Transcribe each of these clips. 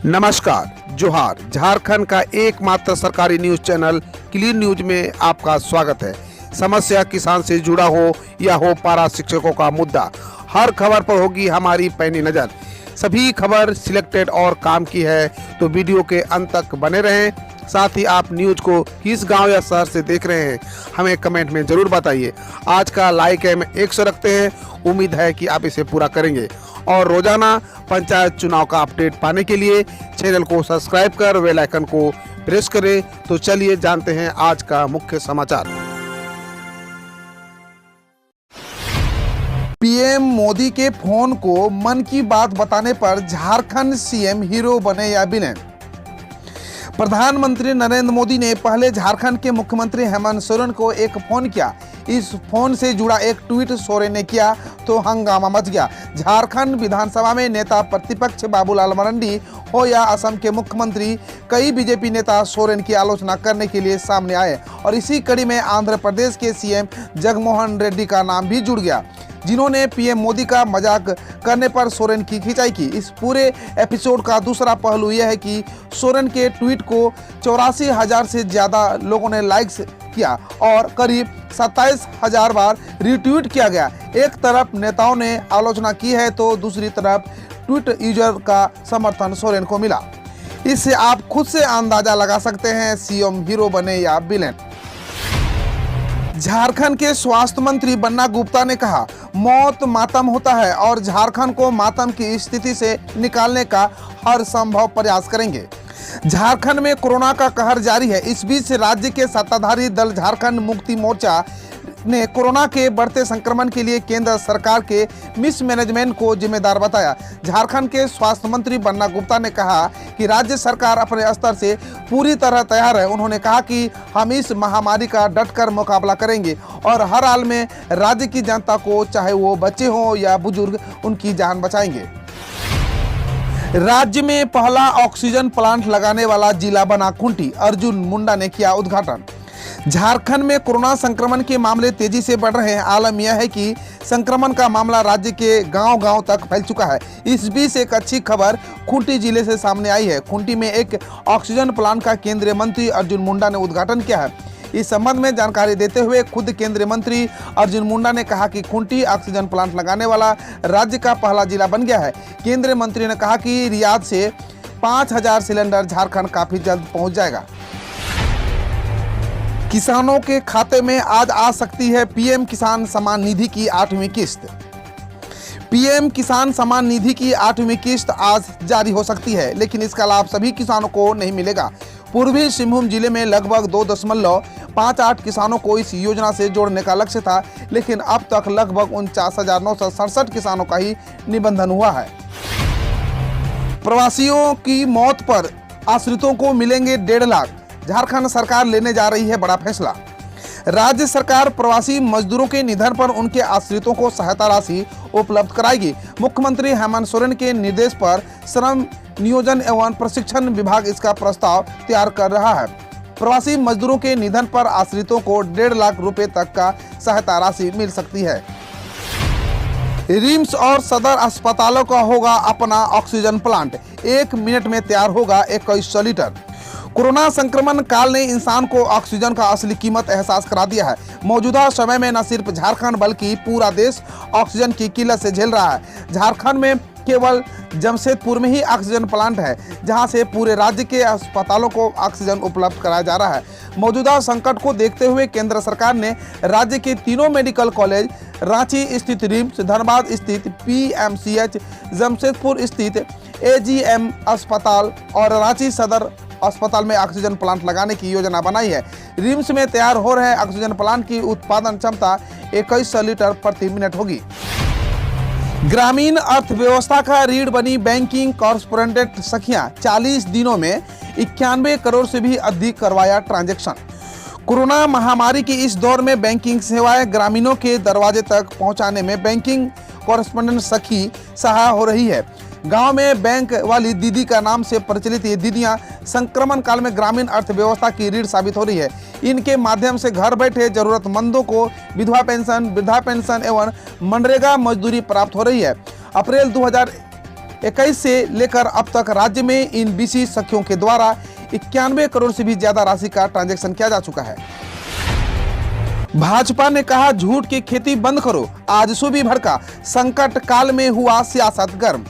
नमस्कार, जोहार। झारखंड का एकमात्र सरकारी न्यूज चैनल क्लीन न्यूज में आपका स्वागत है। समस्या किसान से जुड़ा हो या हो पारा शिक्षकों का मुद्दा, हर खबर पर होगी हमारी पैनी नजर। सभी खबर सिलेक्टेड और काम की है, तो वीडियो के अंत तक बने रहें। साथ ही आप न्यूज को किस गांव या शहर से देख रहे हैं, हमें कमेंट में जरूर बताइए। आज का लाइक हम 100 रखते हैं, उम्मीद है कि आप इसे पूरा करेंगे। और रोजाना पंचायत चुनाव का अपडेट पाने के लिए चैनल को सब्सक्राइब कर बेल आइकन को प्रेस करें। तो चलिए जानते हैं आज का मुख्य समाचार। पीएम मोदी के फोन को मन की बात बताने पर झारखंड सीएम हीरो बने या विलेन। प्रधानमंत्री नरेंद्र मोदी ने पहले झारखंड के मुख्यमंत्री हेमंत सोरेन को एक फोन किया। इस फोन से जुड़ा एक ट्वीट सोरेन ने किया तो हंगामा मच गया। झारखंड विधानसभा में नेता प्रतिपक्ष बाबूलाल मरांडी हो या असम के मुख्यमंत्री, कई बीजेपी नेता सोरेन की आलोचना करने के लिए सामने आए और इसी कड़ी में आंध्र प्रदेश के सीएम जगनमोहन रेड्डी का नाम भी जुड़ गया, जिन्होंने पीएम मोदी का मजाक करने पर सोरेन की खिंचाई की। इस पूरे एपिसोड का दूसरा पहलू यह है कि सोरेन के ट्वीट को 84,000 से ज़्यादा लोगों ने लाइक्स किया और करीब 27,000 बार रीट्वीट किया गया। एक तरफ नेताओं ने आलोचना की है तो दूसरी तरफ ट्वीट यूजर का समर्थन सोरेन को मिला। इससे आप खुद से अंदाजा लगा सकते हैं सीएम हीरो बने या विलेन। झारखंड के स्वास्थ्य मंत्री बन्ना गुप्ता ने कहा, मौत मातम होता है और झारखंड को मातम की स्थिति से निकालने का हर संभव प्रयास करेंगे। झारखंड में कोरोना का कहर जारी है। इस बीच राज्य के सत्ताधारी दल झारखंड मुक्ति मोर्चा ने कोरोना के बढ़ते संक्रमण के लिए केंद्र सरकार के मिसमैनेजमेंट को जिम्मेदार बताया। झारखंड के स्वास्थ्य मंत्री बन्ना गुप्ता ने कहा कि राज्य सरकार अपने स्तर से पूरी तरह तैयार है। उन्होंने कहा कि हम इस महामारी का डटकर मुकाबला करेंगे और हर हाल में राज्य की जनता को, चाहे वो बच्चे हों या बुजुर्ग, उनकी जान बचाएंगे। राज्य में पहला ऑक्सीजन प्लांट लगाने वाला जिला बना खूंटी, अर्जुन मुंडा ने किया उद्घाटन। झारखंड में कोरोना संक्रमण के मामले तेजी से बढ़ रहे हैं। आलम यह है कि संक्रमण का मामला राज्य के गांव-गांव तक फैल चुका है। इस बीच एक अच्छी खबर खूंटी जिले से सामने आई है। खूंटी में एक ऑक्सीजन प्लांट का केंद्रीय मंत्री अर्जुन मुंडा ने उद्घाटन किया है। इस संबंध में जानकारी देते हुए खुद केंद्रीय मंत्री अर्जुन मुंडा ने कहा कि खूंटी ऑक्सीजन प्लांट लगाने वाला राज्य का पहला जिला बन गया है। केंद्रीय मंत्री ने कहा कि रियाद से 5,000 सिलेंडर झारखंड काफी जल्द पहुंच जाएगा। किसानों के खाते में आज आ सकती है पीएम किसान सम्मान निधि की 8वीं किस्त। पीएम किसान सम्मान निधि की 8वीं किस्त आज जारी हो सकती है, लेकिन इसका लाभ सभी किसानों को नहीं मिलेगा। पूर्वी सिंहभूम जिले में लगभग 2.58 किसानों को इस योजना से जोड़ने का लक्ष्य था, लेकिन अब तक लगभग 49,967 किसानों का ही निबंधन हुआ है। प्रवासियों की मौत पर आश्रितों को मिलेंगे 1.5 लाख। झारखंड सरकार लेने जा रही है बड़ा फैसला। राज्य सरकार प्रवासी मजदूरों के निधन पर उनके आश्रितों को सहायता राशि उपलब्ध कराएगी। मुख्यमंत्री हेमंत सोरेन के निर्देश पर श्रम नियोजन एवं प्रशिक्षण विभाग इसका प्रस्ताव तैयार कर रहा है। प्रवासी मजदूरों के निधन पर आश्रितों को 1.5 लाख रुपए तक का सहायता राशि मिल सकती है। रिम्स और सदर अस्पतालों का होगा अपना ऑक्सीजन प्लांट। 1 मिनट में तैयार होगा 2100 लीटर। कोरोना संक्रमण काल ने इंसान को ऑक्सीजन का असली कीमत एहसास करा दिया है। मौजूदा समय में न सिर्फ झारखंड बल्कि पूरा देश ऑक्सीजन की किल्लत से झेल रहा है। झारखंड में केवल जमशेदपुर में ही ऑक्सीजन प्लांट है, जहां से पूरे राज्य के अस्पतालों को ऑक्सीजन उपलब्ध कराया जा रहा है। मौजूदा संकट को देखते हुए केंद्र सरकार ने राज्य के तीनों मेडिकल कॉलेज, रांची स्थित रिम्स, धनबाद स्थित पीएमसीएच, जमशेदपुर स्थित एजीएम अस्पताल और रांची सदर अस्पताल में ऑक्सीजन प्लांट लगाने की योजना बनाई है। रिम्स में तैयार हो रहे ऑक्सीजन प्लांट की उत्पादन क्षमता 2100 लीटर प्रति मिनट होगी। ग्रामीण अर्थव्यवस्था का रीढ़ बनी बैंकिंग कॉर्पोरेट सखियां 40 दिनों में 91 करोड़ से भी अधिक करवाया ट्रांजैक्शन। कोरोना महामारी के इस दौर में बैंकिंग सेवाएं ग्रामीणों के दरवाजे तक पहुंचाने में बैंकिंग कॉरेस्पोंडेंट सखी सहाय हो रही है। गांव में बैंक वाली दीदी का नाम से प्रचलित ये दीदियां संक्रमण काल में ग्रामीण अर्थव्यवस्था की रीढ़ साबित हो रही है। इनके माध्यम से घर बैठे जरूरतमंदों को विधवा पेंशन, वृद्धा पेंशन एवं मनरेगा मजदूरी प्राप्त हो रही है। अप्रैल 2021 से लेकर अब तक राज्य में इन 20 सखियों के द्वारा 91 करोड़ से भी ज्यादा राशि का ट्रांजैक्शन किया जा चुका है। भाजपा ने कहा झूठ की खेती बंद करो, आजसू भी भड़का, संकट काल में हुआ सियासत गर्म।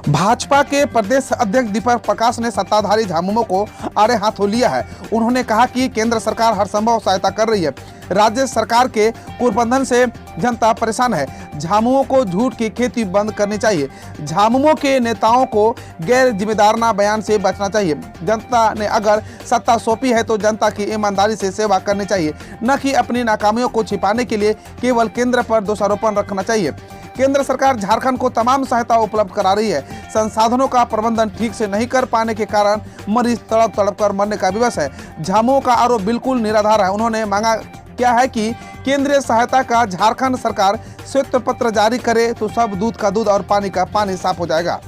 भाजपा के प्रदेश अध्यक्ष दीपक प्रकाश ने सत्ताधारी झामुमो को आड़े हाथों लिया है। उन्होंने कहा कि केंद्र सरकार हर संभव सहायता कर रही है, राज्य सरकार के कुप्रबंधन से जनता परेशान है। झामुमो को झूठ की खेती बंद करनी चाहिए। झामुमो के नेताओं को गैर जिम्मेदाराना बयान से बचना चाहिए। जनता ने अगर सत्ता सौंपी है तो जनता की ईमानदारी से सेवा करनी चाहिए, न कि अपनी नाकामियों को छिपाने के लिए केवल केंद्र पर दोषारोपण रखना चाहिए। केंद्र सरकार झारखंड को तमाम सहायता उपलब्ध करा रही है। संसाधनों का प्रबंधन ठीक से नहीं कर पाने के कारण मरीज तड़प तड़प कर मरने का विवश है। झामुमो का आरोप बिल्कुल निराधार है। उन्होंने मांगा क्या है कि केंद्रीय सहायता का झारखंड सरकार श्वेत पत्र जारी करे तो सब दूध का दूध और पानी का पानी साफ हो जाएगा।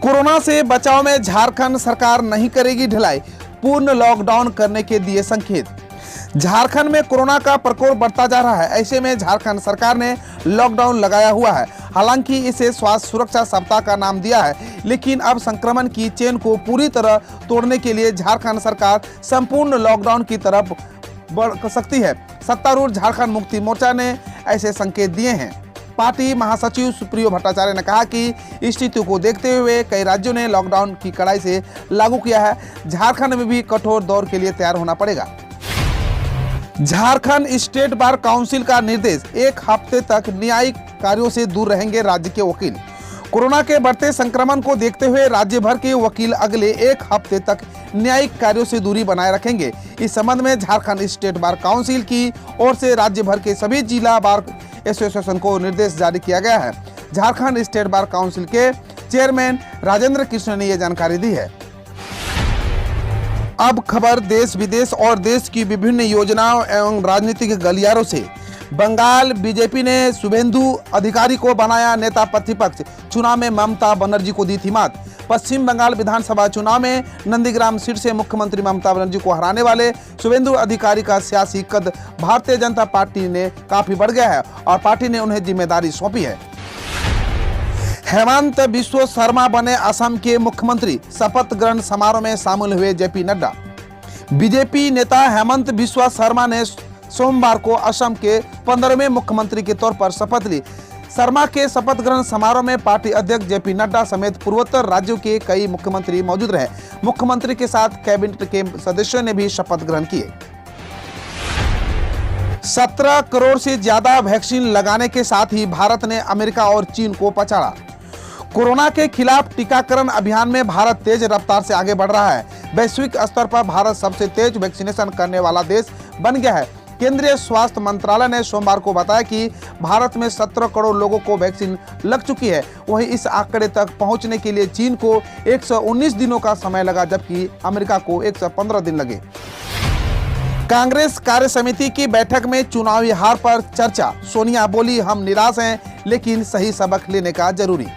कोरोना से बचाव में झारखंड सरकार नहीं करेगी ढिलाई, पूर्ण लॉकडाउन करने के दिए संकेत। झारखंड में कोरोना का प्रकोप बढ़ता जा रहा है। ऐसे में झारखंड सरकार ने लॉकडाउन लगाया हुआ है। हालांकि इसे स्वास्थ्य सुरक्षा सप्ताह का नाम दिया है, लेकिन अब संक्रमण की चेन को पूरी तरह तोड़ने के लिए झारखंड सरकार संपूर्ण लॉकडाउन की तरफ बढ़ सकती है। सत्तारूढ़ झारखंड मुक्ति मोर्चा ने ऐसे संकेत दिए हैं। पार्टी महासचिव सुप्रियो भट्टाचार्य ने कहा कि स्थिति को देखते हुए कई राज्यों ने लॉकडाउन की कड़ाई से लागू किया है। झारखंड में भी कठोर दौर के लिए तैयार होना पड़ेगा। झारखंड स्टेट बार काउंसिल का निर्देश, 1 हफ्ते तक न्यायिक कार्यों से दूर रहेंगे राज्य के वकील। कोरोना के बढ़ते संक्रमण को देखते हुए राज्य भर के वकील अगले 1 हफ्ते तक न्यायिक कार्यों से दूरी बनाए रखेंगे। इस संबंध में झारखंड स्टेट बार काउंसिल की ओर से राज्य भर के सभी जिला बार एसोसिएशन को निर्देश जारी किया गया है। झारखंड स्टेट बार काउंसिल के चेयरमैन राजेंद्र कृष्ण ने यह जानकारी दी है। अब खबर देश विदेश और देश की विभिन्न योजनाओं एवं राजनीतिक गलियारों से। बंगाल बीजेपी ने शुभेंदु अधिकारी को बनाया नेता प्रतिपक्ष, चुनाव में ममता बनर्जी को दी थी मात। पश्चिम बंगाल विधानसभा चुनाव में नंदीग्राम सीट से मुख्यमंत्री ममता बनर्जी को हराने वाले शुभेंदु अधिकारी का सियासी कद भारतीय जनता पार्टी ने काफी बढ़ गया है और पार्टी ने उन्हें जिम्मेदारी सौंपी है। हेमंत बिस्वा शर्मा बने असम के मुख्यमंत्री, शपथ ग्रहण समारोह में शामिल हुए जेपी नड्डा। बीजेपी नेता हेमंत बिस्वा शर्मा ने सोमवार को असम के 15वें मुख्यमंत्री के तौर पर शपथ ली। शर्मा के शपथ ग्रहण समारोह में पार्टी अध्यक्ष जेपी नड्डा समेत पूर्वोत्तर राज्यों के कई मुख्यमंत्री मौजूद रहे। मुख्यमंत्री के साथ कैबिनेट के सदस्यों ने भी शपथ ग्रहण किए। 17 करोड़ से ज्यादा वैक्सीन लगाने के साथ ही भारत ने अमेरिका और चीन को पछाड़ा। कोरोना के खिलाफ टीकाकरण अभियान में भारत तेज रफ्तार से आगे बढ़ रहा है। वैश्विक स्तर पर भारत सबसे तेज वैक्सीनेशन करने वाला देश बन गया है। केंद्रीय स्वास्थ्य मंत्रालय ने सोमवार को बताया कि भारत में 17 करोड़ लोगों को वैक्सीन लग चुकी है। वहीं इस आंकड़े तक पहुंचने के लिए चीन को 119 दिनों का समय लगा, जबकि अमेरिका को 115 दिन लगे। कांग्रेस कार्य समिति की बैठक में चुनावी हार पर चर्चा। सोनिया बोली, हम निराश हैं, लेकिन सही सबक लेने का जरूरी।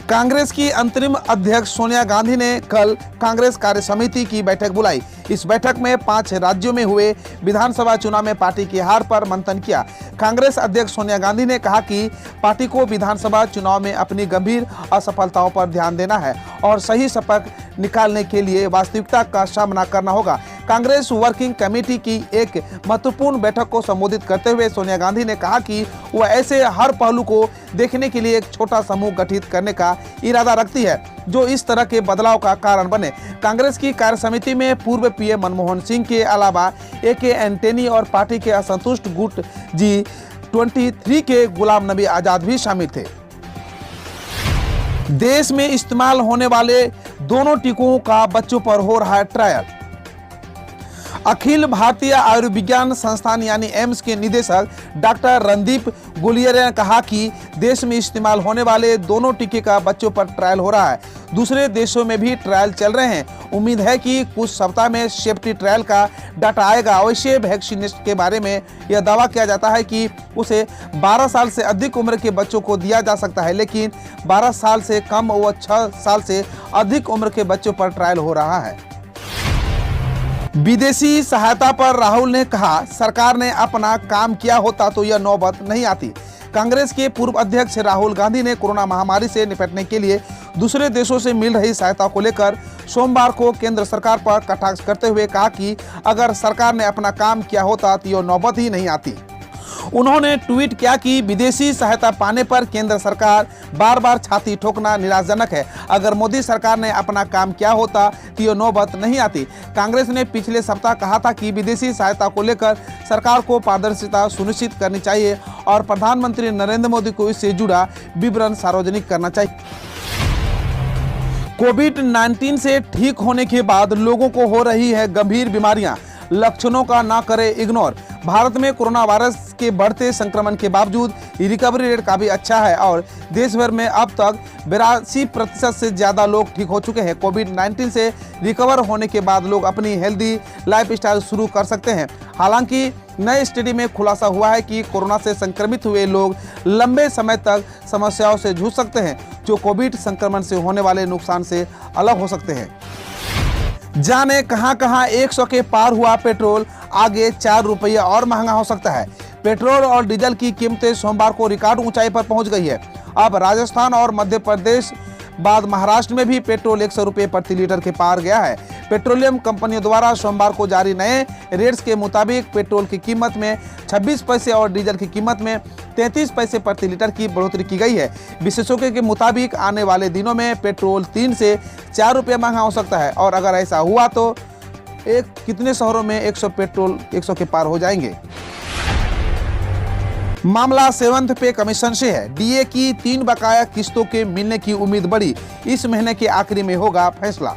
कांग्रेस की अंतरिम अध्यक्ष सोनिया गांधी ने कल कांग्रेस कार्य समिति की बैठक बुलाई। इस बैठक में 5 राज्यों में हुए विधानसभा चुनाव में पार्टी की हार पर मंथन किया। कांग्रेस अध्यक्ष सोनिया गांधी ने कहा कि पार्टी को विधानसभा चुनाव में अपनी गंभीर असफलताओं पर ध्यान देना है और सही सबक निकालने के लिए वास्तविकता का सामना करना होगा। कांग्रेस वर्किंग कमेटी की एक महत्वपूर्ण बैठक को संबोधित करते हुए सोनिया गांधी ने कहा कि वह ऐसे हर पहलू को देखने के लिए एक छोटा समूह गठित करने का इरादा रखती है जो इस तरह के बदलाव का कारण बने। कांग्रेस की कार्य समिति में पूर्व पीएम मनमोहन सिंह के अलावा AK एंटनी और पार्टी के असंतुष्ट गुट G23 के गुलाम नबी आजाद भी शामिल थे। देश में इस्तेमाल होने वाले दोनों टीकों का बच्चों पर हो रहा है ट्रायल। अखिल भारतीय आयुर्विज्ञान संस्थान यानी एम्स के निदेशक डॉक्टर रणदीप गुलेरिया ने कहा कि देश में इस्तेमाल होने वाले दोनों टीके का बच्चों पर ट्रायल हो रहा है। दूसरे देशों में भी ट्रायल चल रहे हैं। उम्मीद है कि कुछ सप्ताह में सेफ्टी ट्रायल का डाटा आएगा। अवश्य वैक्सीनेशन के बारे में यह दावा किया जाता है कि उसे 12 साल से अधिक उम्र के बच्चों को दिया जा सकता है, लेकिन 12 साल से कम व 6 साल से अधिक उम्र के बच्चों पर ट्रायल हो रहा है। विदेशी सहायता पर राहुल ने कहा, सरकार ने अपना काम किया होता तो यह नौबत नहीं आती। कांग्रेस के पूर्व अध्यक्ष राहुल गांधी ने कोरोना महामारी से निपटने के लिए दूसरे देशों से मिल रही सहायता को लेकर सोमवार को केंद्र सरकार पर कटाक्ष करते हुए कहा कि अगर सरकार ने अपना काम किया होता तो ये नौबत ही नहीं आती। उन्होंने ट्वीट किया कि विदेशी सहायता पाने पर केंद्र सरकार बार बार छाती ठोकना निराशाजनक है। अगर मोदी सरकार ने अपना काम किया होता तो ये नौबत नहीं आती। कांग्रेस ने पिछले सप्ताह कहा था कि विदेशी सहायता को लेकर सरकार को पारदर्शिता सुनिश्चित करनी चाहिए और प्रधानमंत्री नरेंद्र मोदी को इससे जुड़ा विवरण सार्वजनिक करना चाहिए। कोविड-19 से ठीक होने के बाद लोगों को हो रही है गंभीर बीमारियां, लक्षणों का ना करे इग्नोर। भारत में कोरोना वायरस के बढ़ते संक्रमण के बावजूद रिकवरी रेट काफी अच्छा है और देश भर में अब तक 82% से ज्यादा लोग ठीक हो चुके हैं। कोविड-19 से रिकवर होने के बाद लोग अपनी हेल्दी लाइफस्टाइल शुरू कर सकते हैं। हालांकि नए स्टडी में खुलासा हुआ है कि कोरोना से संक्रमित हुए लोग लंबे समय तक समस्याओं से जूझ सकते हैं, जो कोविड संक्रमण से होने वाले नुकसान से अलग हो सकते हैं। जाने कहां 100 के पार हुआ पेट्रोल, आगे 4 रुपये और महंगा हो सकता है। पेट्रोल और डीजल की कीमतें सोमवार को रिकॉर्ड ऊंचाई पर पहुंच गई है। अब राजस्थान और मध्य प्रदेश बाद महाराष्ट्र में भी पेट्रोल 100 रुपये प्रति लीटर के पार गया है। पेट्रोलियम कंपनियों द्वारा सोमवार को जारी नए रेट्स के मुताबिक पेट्रोल की कीमत में 26 पैसे और डीजल की कीमत में 33 पैसे प्रति लीटर की बढ़ोतरी की गई है। विशेषज्ञों के मुताबिक आने वाले दिनों में पेट्रोल 3 से 4 रुपये महंगा हो सकता है और अगर ऐसा हुआ तो कितने शहरों में 100 पेट्रोल 100 के पार हो जाएंगे। मामला सेवंथ पे कमीशन से है। डीए की 3 बकाया किस्तों के मिलने की उम्मीद बढ़ी। इस महीने के आखिरी में होगा फैसला।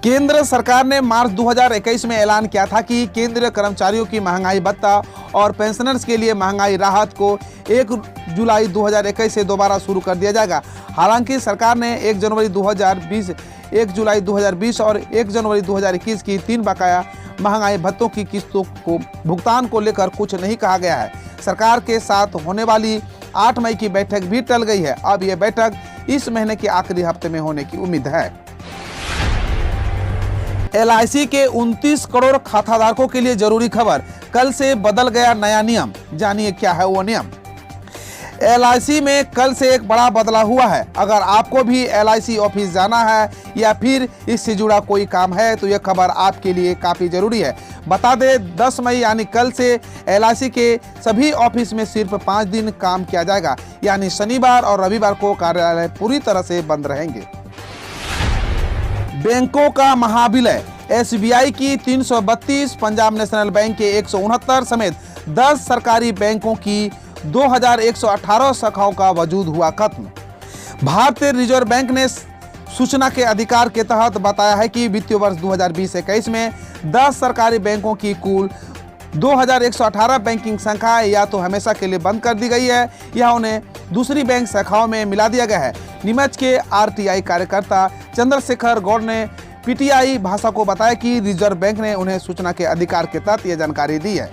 केंद्र सरकार ने मार्च 2021 में ऐलान किया था कि केंद्रीय कर्मचारियों की महंगाई भत्ता और पेंशनर्स के लिए महंगाई राहत को 1 जुलाई 2021 से दोबारा शुरू कर दिया जाएगा। हालांकि सरकार ने 1 जुलाई 2020 और 1 जनवरी 2021 की 3 बकाया महंगाई भत्तों की किस्तों को भुगतान को लेकर कुछ नहीं कहा गया है। सरकार के साथ होने वाली 8 मई की बैठक भी टल गई है। अब यह बैठक इस महीने के आखिरी हफ्ते में होने की उम्मीद है। LIC के 29 करोड़ खाताधारकों के लिए जरूरी खबर, कल से बदल गया नया नियम। जानिए क्या है वो नियम। LIC में कल से एक बड़ा बदलाव हुआ है। अगर आपको भी LIC ऑफिस जाना है या फिर इससे जुड़ा कोई काम है तो यह खबर आपके लिए काफ़ी ज़रूरी है। बता दें 10 मई यानी कल से LIC के सभी ऑफिस में सिर्फ 5 दिन काम किया जाएगा, यानी शनिवार और रविवार को कार्यालय पूरी तरह से बंद रहेंगे। बैंकों का महाविलय, SBI की 332, पंजाब नेशनल बैंक के 169 समेत 10 सरकारी बैंकों की 2118 शाखाओं का वजूद हुआ खत्म। भारतीय रिजर्व बैंक ने सूचना के अधिकार के तहत बताया है कि वित्तीय वर्ष 2020-21 में 10 सरकारी बैंकों की कुल 2118 बैंकिंग शाखाएं या तो हमेशा के लिए बंद कर दी गई है या उन्हें दूसरी बैंक शाखाओं में मिला दिया गया है। नीमच के RTI कार्यकर्ता चंद्रशेखर गौड़ ने PTI भाषा को बताया कि रिजर्व बैंक ने उन्हें सूचना के अधिकार के तहत यह जानकारी दी है।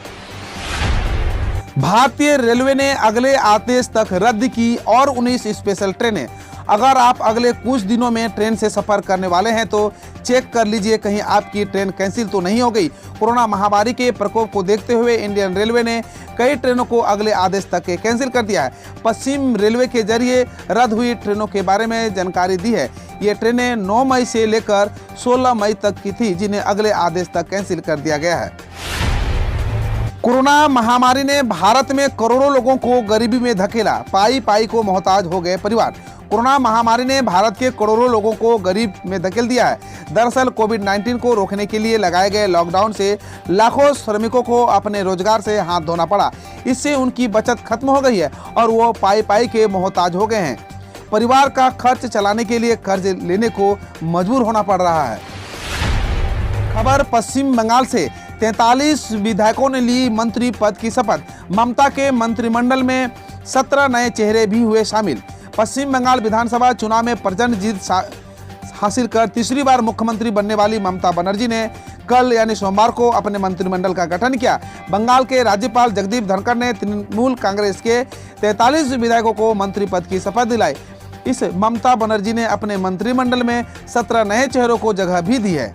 भारतीय रेलवे ने अगले आदेश तक रद्द की और 19 स्पेशल ट्रेनें। अगर आप अगले कुछ दिनों में ट्रेन से सफर करने वाले हैं तो चेक कर लीजिए कहीं आपकी ट्रेन कैंसिल तो नहीं हो गई। कोरोना महामारी के प्रकोप को देखते हुए इंडियन रेलवे ने कई ट्रेनों को अगले आदेश तक कैंसिल कर दिया है। पश्चिम रेलवे के जरिए रद्द हुई ट्रेनों के बारे में जानकारी दी है। ये ट्रेनें 9 मई से लेकर 16 मई तक की थी, जिन्हें अगले आदेश तक कैंसिल कर दिया गया है। कोरोना महामारी ने भारत में करोड़ों लोगों को गरीबी में धकेला, पाई पाई को मोहताज हो गए परिवार। कोरोना महामारी ने भारत के करोड़ों लोगों को गरीब में धकेल दिया है। दरअसल कोविड-19 को रोकने के लिए लगाए गए लॉकडाउन से लाखों श्रमिकों को अपने रोजगार से हाथ धोना पड़ा। इससे उनकी बचत खत्म हो गई है और वो पाई पाई के मोहताज हो गए हैं। परिवार का खर्च चलाने के लिए कर्ज लेने को मजबूर होना पड़ रहा है। खबर पश्चिम बंगाल से, 43 विधायकों ने ली मंत्री पद की शपथ। ममता के मंत्रिमंडल में 17 नए चेहरे भी हुए शामिल। पश्चिम बंगाल विधानसभा चुनाव में प्रचंड जीत हासिल कर तीसरी बार मुख्यमंत्री बनने वाली ममता बनर्जी ने कल यानी सोमवार को अपने मंत्रिमंडल का गठन किया। बंगाल के राज्यपाल जगदीप धनखड़ ने तृणमूल कांग्रेस के 43 विधायकों को मंत्री पद की शपथ दिलाई। इस ममता बनर्जी ने अपने मंत्रिमंडल में 17 नए चेहरों को जगह भी दी है।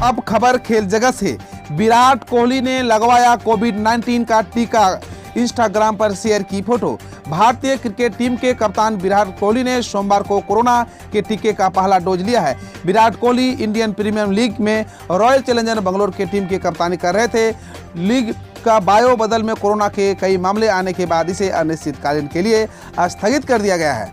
अब खबर खेल जगत से, विराट कोहली ने लगवाया कोविड-19 का टीका। इंस्टाग्राम पर शेयर की फोटो। भारतीय क्रिकेट टीम के कप्तान विराट कोहली ने सोमवार को कोरोना के टीके का पहला डोज लिया है। Virat Kohli Indian Premier League में रॉयल चैलेंजर बेंगलोर की टीम की कप्तानी कर रहे थे। लीग का बायो बदल में कोरोना के कई मामले आने के बाद इसे अनिश्चितकालीन के लिए स्थगित कर दिया गया है।